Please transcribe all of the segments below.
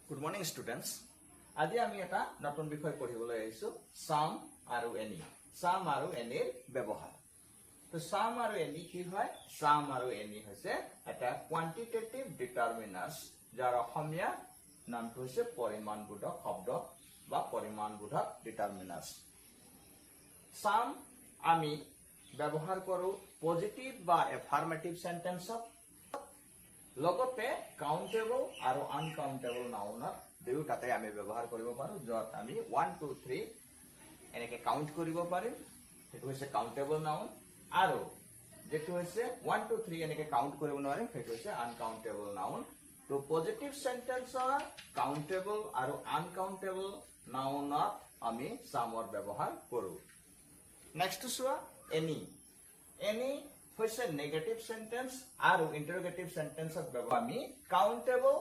Good morning, students. আজি আমি এটা নতুন বিষয় পঢ়িবলৈ আহিছো সাম আৰু এনি। সাম আৰু এনিৰ ব্যৱহাৰ। তো সাম আৰু এনি কি হয়? সাম আৰু এনি হৈছে এটা কোয়ান্টিটেটিভ ডিটাৰমিনাৰ্স যাৰ অসমীয়া নামটো হৈছে পৰিমাণবোধক শব্দ বা পৰিমাণবোধক ডিটাৰমিনাৰ্স। সাম আমি ব্যৱহাৰ কৰো পজিটিভ বা এফাৰ্মেটিভ সেন্টেন্সত লগতে কাউন্টেবল আৰু আনকাউন্টেবল নাউনৰ দুয়োটাতে আমি ব্যৱহাৰ কৰিব পাৰো যত আমি 1 2 3 এনেকে কাউন্ট কৰিব পাৰিম সেইটো হৈছে কাউন্টেবল নাউন আৰু যেটো হৈছে 1 2 3 এনেকে কাউন্ট কৰিব নোৱাৰিম সেইটো হৈছে আনকাউন্টেবল নাউন তো পজিটিভ সেন্টেন্সৰ কাউন্টেবল আৰু আনকাউন্টেবল নাউনত আমি সামৰ ব্যৱহাৰ কৰো নেক্সট চোৱা এনি হৈছে নেগেটিভ সেন্টেন্স আৰু ইন্টাৰোগেটিভ সেন্টেন্সত ব্যৱহাৰ আমি কাউন্টেবল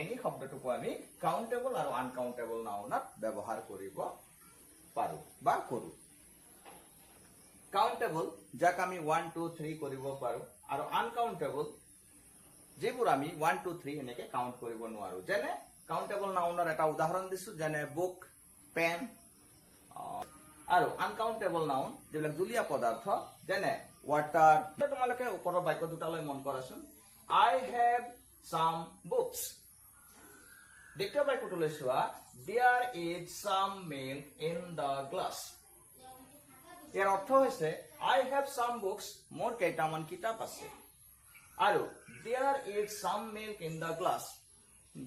এনি শব্দটোক আমি কাউন্টেবল আৰু আনকাউন্টেবল নাউনত ব্যৱহাৰ কৰিব পাৰো বা কৰো কাউন্টেবল যাক আমি 1 2 3 কৰিব পাৰো আৰু আনকাউন্টেবল যেবোৰ আমি 1 2 3 এনেকে কাউন্ট কৰিব নোৱাৰো যেনে কাউন্টেবল নাউনৰ এটা উদাহৰণ দিছো যেনে বুক পেন আৰু আনকাউন্টেবল নাউন যেবিলাক জুলীয়া পদাৰ্থ যেনে water তোমালোকে ওপৰৰ বাক্য দুটালৈ মন কৰাচোন I have some books দ্বিতীয় বাক্যটোলৈ চোৱা there is some milk in the glass ইয়াৰ অৰ্থ হৈছে I have some books মোৰ কেইটামান কিতাপ আছে আৰু there is some milk in the glass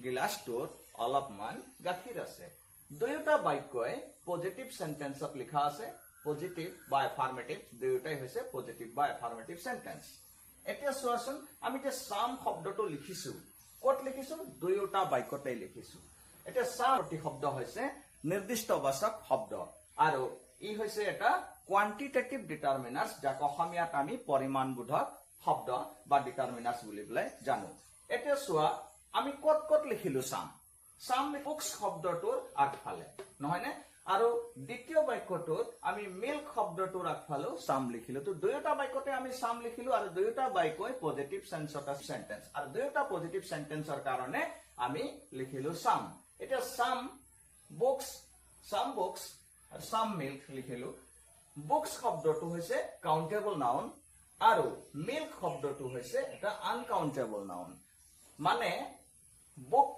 গিলাসটোত অলপমান গাখীৰ আছে দুয়োটা বাক্যই পজিটিভ সেন্টেন্সত লিখা আছে পজিটিভ বা এফাৰ্মেটিভ দুয়োটাই হৈছে পজিটিভ বা এফাৰ্মেটিভ সেন্টেন্স এতিয়া চোৱাচোন আমি যে সাম শব্দটো লিখিছো কত লিখিছো দুয়োটা বাক্যতেই লিখিছো এতিয়া সাম প্ৰতি শব্দ হৈছে নিৰ্দিষ্টবাচক শব্দ আৰু ই হৈছে এটা কোয়ান্টিটেটিভ ডিটাৰমিনাৰ্স যাক অসমীয়াত আমি পৰিমাণবোধক শব্দ বা ডিটাৰমিনাৰ্স বুলি বলে জানো এতিয়া চোৱা আমি কত লিখিলো সাম বুকস শব্দটোৰ আগফালে নহয় নে আৰু দ্বিতীয় বাক্যটোত আমি মিল্ক শব্দটোৰ আগফালে সাম লিখিলো তো দুয়োটা বাক্যতে আমি সাম লিখিলো আৰু দুয়োটা বাক্যই পজিটিভ সেন্সত সেন্টেন্স আৰু দুয়োটা পজিটিভ সেন্টেন্সৰ কাৰণে আমি লিখিলো সাম এটা সাম বুকস আৰু সাম মিল্ক লিখিলো বুকস শব্দটো হৈছে কাউন্টেবল নাউন আৰু মিল্ক শব্দটো হৈছে এটা আনকাউন্টেবল নাউন মানে বুক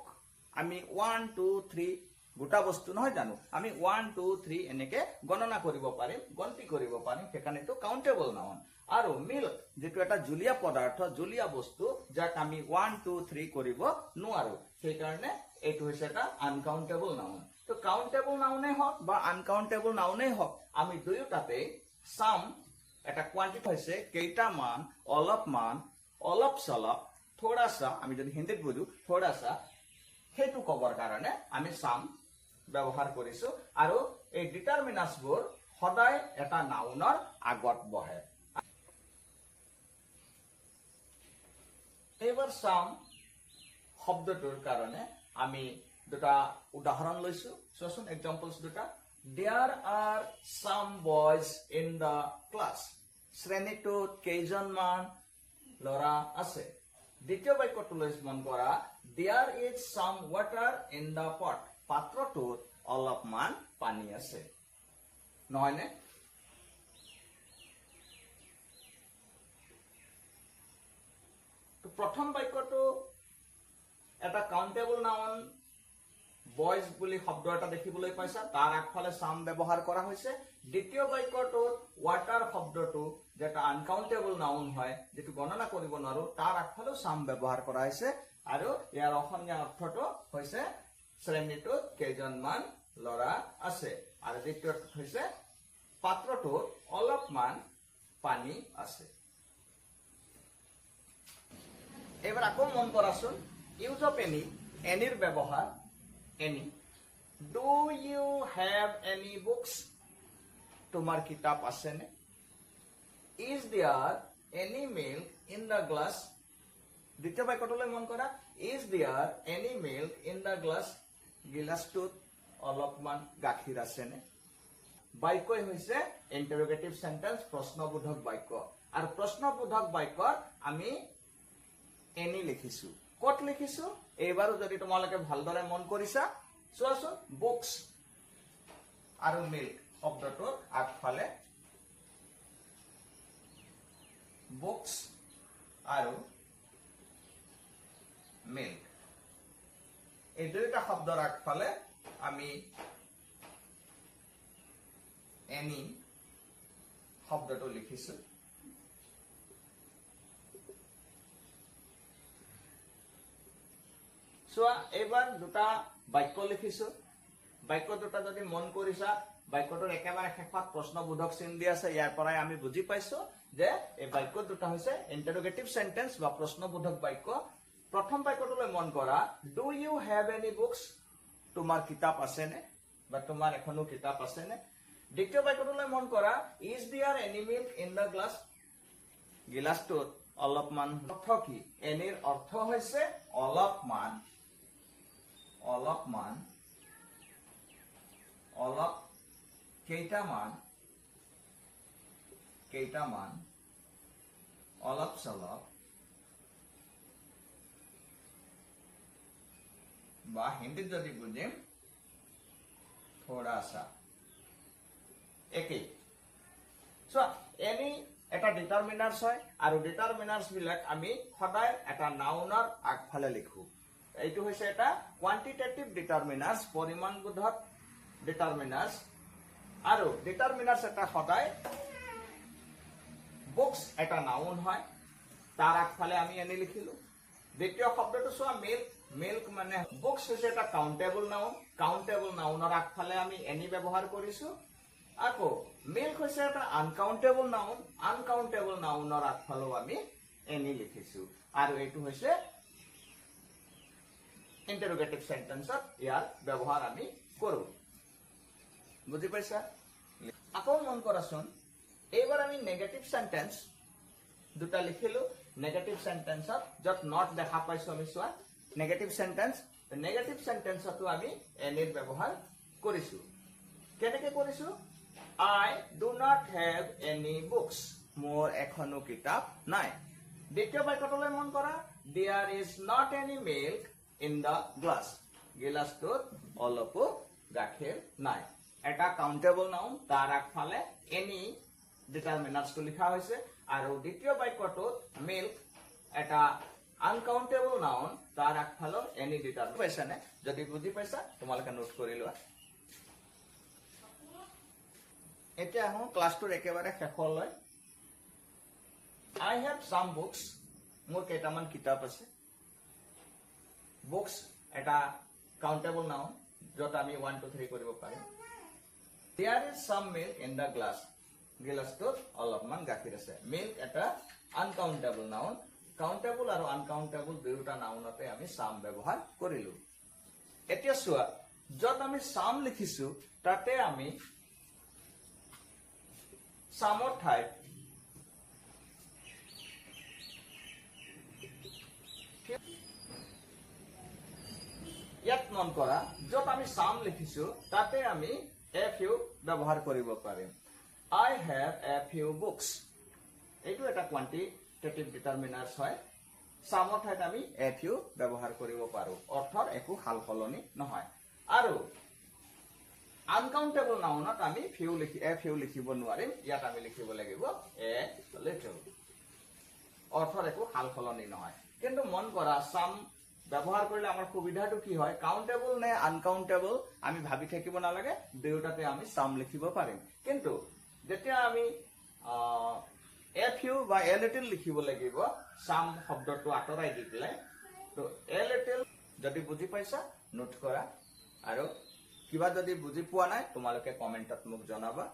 আমি 1 2 3 গোটা বস্তু নহয় জানো আমি 1 2 3 এনেকে গণনা কৰিব পাৰিম গণতি কৰিব পাৰিম সেকানেটো কাউন্টেবল নাউন আৰু মিল্ক যেটো এটা জুলীয়া পদাৰ্থ জুলীয়া বস্তু যাক আমি 1 2 3 কৰিব নোৱাৰো সেই কাৰণে এটো হৈছে এটা আনকাউন্টেবল নাউন তো কাউন্টেবল নাউনে হওক বা আনকাউন্টেবল নাউনে হওক আমি দুয়োটাতে সাম এটা কোয়ান্টিটি হৈছে কেইটামান অলপমান অলপ সলপ থোড়া সা আমি যদি হিন্দীত বুঝো থোড়া সা হেতু কবৰ কাৰণে আমি সাম ব্যৱহাৰ কৰিছো আৰু এই ডিটাৰমিনাৰ্সবোৰ সদায় এটা নাউনৰ আগত বহে এবাৰ সাম শব্দটোৰ কাৰণে আমি দুটা উদাহৰণ লৈছো চোৱাচোন এক্সাম্পলস দুটা there are some boys in the class শ্ৰেণীটোত কেইজনমান ল'ৰা আছে দ্বিতীয় বাক্যটোলৈ মন কৰা there is some water in the pot পাত্ৰটোত অলপমান পানী আছে নহয় নে তো প্ৰথম বাক্যটো এটা কাউন্টেবল নাউন বয়জ বুলি শব্দ এটা দেখিবলৈ পাইছা তাৰ আগফালে সাম ব্যৱহাৰ কৰা হৈছে দ্বিতীয় বাক্যটোত ওয়াটাৰ শব্দটো যেটা আনকাউন্টেবল নাউন হয় যেটো গণনা কৰিব নোৱাৰো তাৰ আগফালে সাম ব্যৱহাৰ কৰা হৈছে আৰু ইয়াৰ অসমীয়া অৰ্থটো হৈছে শ্ৰেণীটোত কেইজনমান ল'ৰা আছে আৰু দ্বিতীয়টো হৈছে পাত্ৰটোত অলপমান পানী আছে এবাৰ আকৌ মন কৰাচোন ইউজ অফ এনিৰ ব্যৱহাৰ any do you have any books তোমার কিতাপ আছে নে is there any milk in the glass দ্বিতীয় বাক্যটোলৈ মন কৰা is there any milk in the glass গিলাসটোত অলপমান গাখীৰ আছে নে বাক্যই হৈছে ইন্টাৰোগেটিভ সেন্টেন্স প্ৰশ্নবোধক বাক্য আৰু প্ৰশ্নবোধক বাক্যত আমি any লিখিছো কত লিখিছো এইবাৰো যদি তোমালোকে ভালদৰে মন কৰিছা চোৱাচোন বুকস আৰু মিল্ক শব্দটোৰ আগফালে বুকস আৰু মিল্ক এই দুইটা শব্দৰ আগফালে আমি এনি শব্দটো লিখিছো চোৱা এইবাৰ দুটা বাক্য লিখিছো বাক্য দুটা যদি মন কৰিছা বাক্যটোৰ একেবাৰে শেষত প্ৰশ্নবোধক চিন দি আছে ইয়াৰ পৰাই আমি বুজি পাইছো যে এই বাক্য দুটা হৈছে ইন্টাৰোগেটিভ সেন্টেন্স বা প্ৰশ্নবোধক বাক্য প্ৰথম বাক্যটোলৈ মন কৰা do you have any books তোমাৰ কিতাপ আছে নে বা তোমাৰ এখনো কিতাপ আছে নে দ্বিতীয় বাক্যটোলৈ মন কৰা is there any milk in the glass গিলাসটোত অলপমান অৰ্থ কি এনিৰ অৰ্থ হৈছে অলপমান অলপমান অলপ কেইটামান কেইটামান অলপ চলপ বা হিন্দীত যদি বুজিম থোড়া সা একেই চোৱা এনি এটা ডিটাৰমিনাৰ্স হয় আৰু ডিটাৰমিনাৰ্স বিলাক আমি সদায় এটা নাউনৰ আগফালে লিখো এইটো হৈছে এটা কোৱান্টিটেটিভ ডিটাৰমিনাৰ্স পৰিমাণবোধক ডিটাৰমিনাৰ্স আৰু ডিটাৰমিনাৰ্স এটা সদায় বুকস এটা নাউন হয় তাৰ আগফালে আমি এনি লিখিলো দ্বিতীয় শব্দটো চোৱা মিল্ক মিল্ক মানে বুকস হৈছে এটা কাউন্টেবল নাউনৰ আগফালে আমি এনি ব্যৱহাৰ কৰিছো আকৌ মিল্ক হৈছে এটা আনকাউন্টেবল নাউনৰ আগফালেও আমি এনি লিখিছো আৰু এইটো হৈছে ইন্টাৰোগেটিভ সেন্টেন্সত ইয়াৰ ব্যৱহাৰ আমি কৰো বুজি পাইছা আকৌ মন কৰাচোন এইবাৰ আমি নেগেটিভ সেন্টেন্স দুটা লিখিলো নেগেটিভ সেন্টেন্সত যত নট দেখা পাইছো আমি চোৱা নেগেটিভ সেন্টেন্সতো আমি এনিৰ ব্যৱহাৰ কৰিছো কেনেকৈ কৰিছো I do not have any books মোৰ এখনো কিতাপ নাই দ্বিতীয় বাক্যটোলৈ মন কৰা there is not any milk in the glass গিলাসটোত অলপো গাখীৰ নাই এটা কাউন্টেবল নাউন তাৰ আগফালে এনি ডিটাৰমিনাৰ্সটো লিখা হৈছে আৰু দ্বিতীয় বাক্যটোত মিল্ক এটা আনকাউন্টেবল নাউন তাৰ আগফালে এনি ডিটাৰমিনাৰ্স পাইছা নে যদি বুজি পাইছা তোমালোকে নোট কৰি লোৱা এতিয়া আহো ক্লাছটোৰ একেবাৰে শেষলৈ I have some books মোৰ কেইটামান কিতাপ আছে বুকস এটা কাউন্টেবল নাউন যত আমি 1 2 3 কৰিব পাৰিম there is some milk in the glass গিলাসটোত অলপমান গাখীৰ আছে মিল্ক এটা আনকাউন্টেবল নাউন কাউন্টেবল আৰু আনকাউন্টেবল দুয়োটা নাউনতে আমি সাম ব্যৱহাৰ কৰিলো এতিয়া চোৱা যত আমি সাম লিখিছো তাতে আমি সামৰ ঠাইত ইয়াত মন কৰা যত আমি সাম লিখিছো তাতে আমি a few ব্যৱহাৰ কৰিব পাৰিম I have a few books এইটো এটা কোৱান্টিটেটিভ ডিটাৰমিনাৰ্স হয় সামৰ ঠাইত আমি a few ব্যৱহাৰ কৰিব পাৰো অৰ্থৰ একো হালসলনি নহয় আৰু আনকাউন্টেবল নাউনত আমি a few লিখিব নোৱাৰিম ইয়াত আমি লিখিব লাগিব a little অৰ্থৰ একো হালসলনি নহয় কিন্তু মন কৰা সাম ব্যৱহাৰ কৰিলে আমাৰ সুবিধাটো কি হয় কাউন্টেবল নে আনকাউন্টেবল আমি ভাবি থাকিব নালাগে দুয়োটাতে আমি সাম লিখিব পাৰিম কিন্তু যেতিয়া আমি a few বা a little লিখিব লাগিব সাম শব্দটো আঁতৰাই দি পেলাই তো a little যদি বুজি পাইছা নোট কৰা আৰু কিবা যদি বুজি পোৱা নাই তোমালোকে কমেন্টত মোক জনাবা